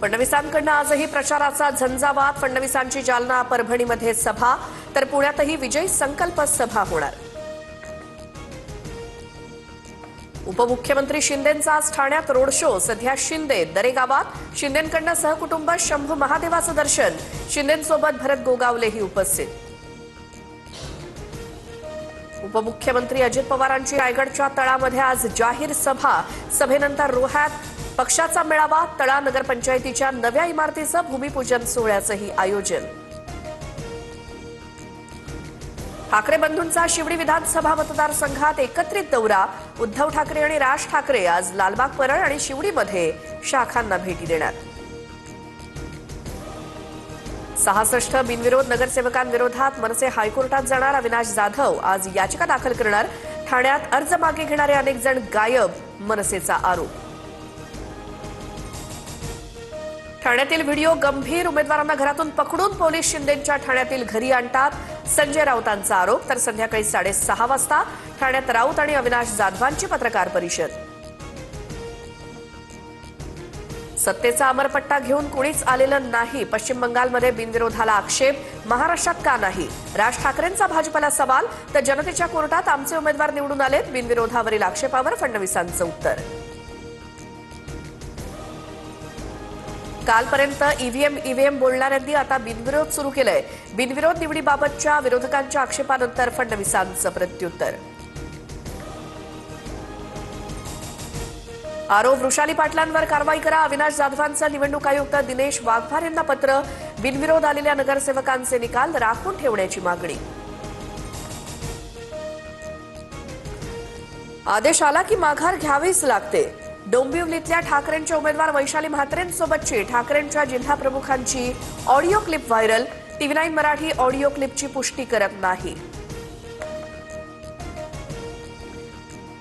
फडणवीसांकडून आजही प्रचाराचा झंझावात। फडणवीसांची जालना परभणीमध्ये सभा, तर पुण्यातही विजयी संकल्प सभा होणार। उपमुख्यमंत्री शिंदेंचा आज ठाण्यात रोड शो। सध्या शिंदे दरेगावात। शिंदेंकडून सहकुटुंब शंभू महादेवाचं दर्शन। शिंदेंसोबत भरत गोगावलेही उपस्थित। उपमुख्यमंत्री अजित पवारांची रायगडच्या तळामध्ये आज जाहीर सभा। सभेनंतर रोह्यात पक्षाचा मेळावा। तळा नगरपंचायतीच्या नव्या इमारतीचं भूमिपूजन सोहळ्याचंही आयोजन। ठाकरे बंधूंचा शिवडी विधानसभा मतदारसंघात एकत्रित दौरा। उद्धव ठाकरे आणि राज ठाकरे आज लालबाग परळ आणि शिवडीमध्ये शाखांना भेटी देणार। 66 बिनविरोध नगरसेवकांविरोधात मनसे हायकोर्टात जाणार। अविनाश जाधव आज याचिका दाखल करणार। ठाण्यात अर्ज मागे घेणारे अनेक जण गायब, मनसेचा आरोप। ठाण्यातील व्हिडिओ गंभीर। उमेदवारांना घरातून पकडून पोलीस शिंदेंच्या ठाण्यातील घरी आणतात, संजय राऊतांचा आरोप। तर संध्याकाळी 6:30 वाजता ठाण्यात राऊत आणि अविनाश जाधवांची पत्रकार परिषद। सत्तेचा अमरपट्टा घेऊन कुणीच आलेलं नाही। पश्चिम बंगालमध्ये बिनविरोधाला आक्षेप, महाराष्ट्रात का नाही? राज ठाकरेंचा भाजपला सवाल। तर जनतेच्या कोर्टात आमचे उमेदवार निवडून आलेत, बिनविरोधावरील आक्षेपावर फडणवीसांचं उत्तर। कालपर्यंत ईव्हीएम बोलणाऱ्यांनी आता बिनविरोध सुरू केलंय। बिनविरोध निवडीबाबतच्या विरोधकांच्या आक्षेपानंतर फडणवीसांचं प्रत्युत्तर। आरोप वृषाली पाटलांवर कारवाई करा। अविनाश जाधवांचं निवडणूक आयुक्त दिनेश वाघमारे यांना पत्र। बिनविरोध आलेल्या नगरसेवकांचे निकाल राखून ठेवण्याची मागणी। आदेश आला की माघार घ्यावीच लागते। डोंबिवलीतल्या ठाकरेंच्या उमेदवार वैशाली म्हात्रेंसोबतची ठाकरेंच्या जिल्हा प्रमुखांची audio clip viral. TV9 Marathi audio क्लिपची पुष्टी करत नाही।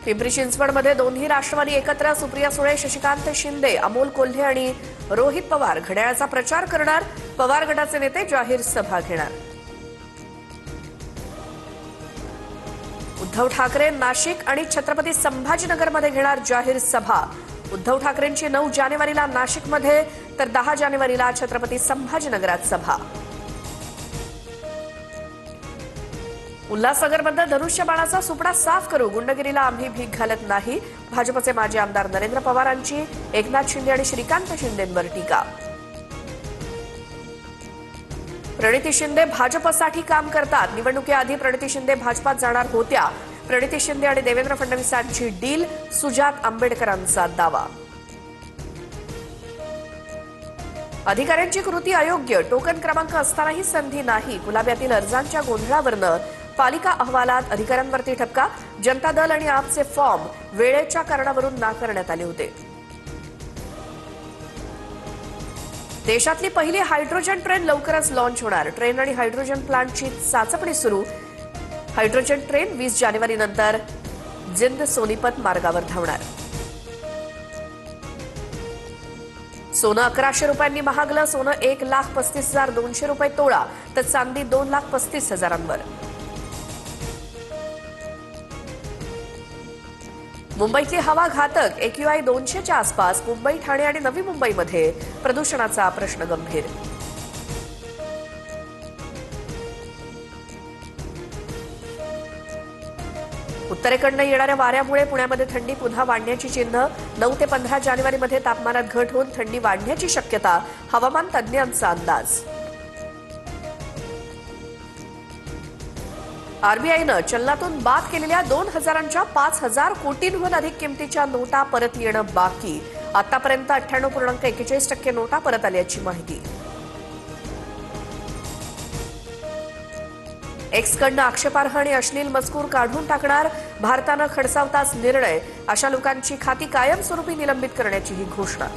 पिंपरी चिंचवडमध्ये दोन्ही राष्ट्रवादी एकत्र। सुप्रिया सुळे, शशिकांत शिंदे, अमोल कोल्हे आणि रोहित पवार घड्याळाचा प्रचार करणार। पवार गटाचे नेते जाहीर सभा घेणार। उद्धव ठाकरे नाशिक आणि छत्रपती संभाजीनगरमध्ये घेणार जाहीर सभा। उद्धव ठाकरेंची 9 जानेवारीला नाशिकमध्ये, तर 10 जानेवारीला छत्रपती संभाजीनगरात सभा। उल्हासनगरमध्ये धनुष्यबाणाचा सुपडा साफ करू, गुंडगिरीला आम्ही भीक घालत नाही। भाजपचे माजी आमदार नरेंद्र पवारांची एकनाथ शिंदे आणि श्रीकांत शिंदेंवर टीका। प्रणिती शिंदे भाजपसाठी काम करतात। निवडणुकीआधी प्रणिती शिंदे भाजपात जाणार होत्या। प्रणिती शिंदे आणि देवेंद्र फडणवीसांची डील, सुजात आंबेडकरांचा दावा। अधिकाऱ्यांची कृती अयोग्य, टोकन क्रमांक असतानाही संधी नाही। गुलाब्यातील अर्जांच्या गोंधळावरनं पालिका अहवालात अधिकाऱ्यांवरती ठपका। जनता दल आणि आपचे फॉर्म वेळेच्या कारणावरून नाकारण्यात आले होते। देशातली पहिली हायड्रोजन ट्रेन लवकरच लॉन्च होणार। ट्रेन आणि हायड्रोजन प्लांटची चाचपणी सुरू। हायड्रोजन ट्रेन 20 जानेवारीनंतर जिंद सोनीपत मार्गावर धावणार। सोनं 1100 रुपयांनी महागलं। सोनं 1,35,200 रुपये तोळा, तर चांदी 2,35,000वर। मुंबईतली हवा घातक, AQI 200च्या आसपास। मुंबई, ठाणे आणि नवी मुंबईमध्ये प्रदूषणाचा प्रश्न गंभीर। उत्तरेकडनं येणाऱ्या वाऱ्यामुळे पुण्यामध्ये थंडी पुन्हा वाढण्याची चिन्ह। 9 ते 15 जानेवारीमध्ये तापमानात घट होऊन थंडी वाढण्याची शक्यता, हवामान तज्ज्ञांचा अंदाज। आरबीआयनं चलनातून बाद केलेल्या 2000च्या 5,000 कोटींहून अधिक किमतीच्या नोटा परत येणं बाकी। आतापर्यंत 98.41% नोटा परत आल्याची माहिती। एक्सकडनं आक्षेपार्ह आणि अश्लील मजकूर काढून टाकणार। भारतानं खडसावताच निर्णय, अशा लोकांची खाती कायमस्वरूपी निलंबित करण्याची ही घोषणा।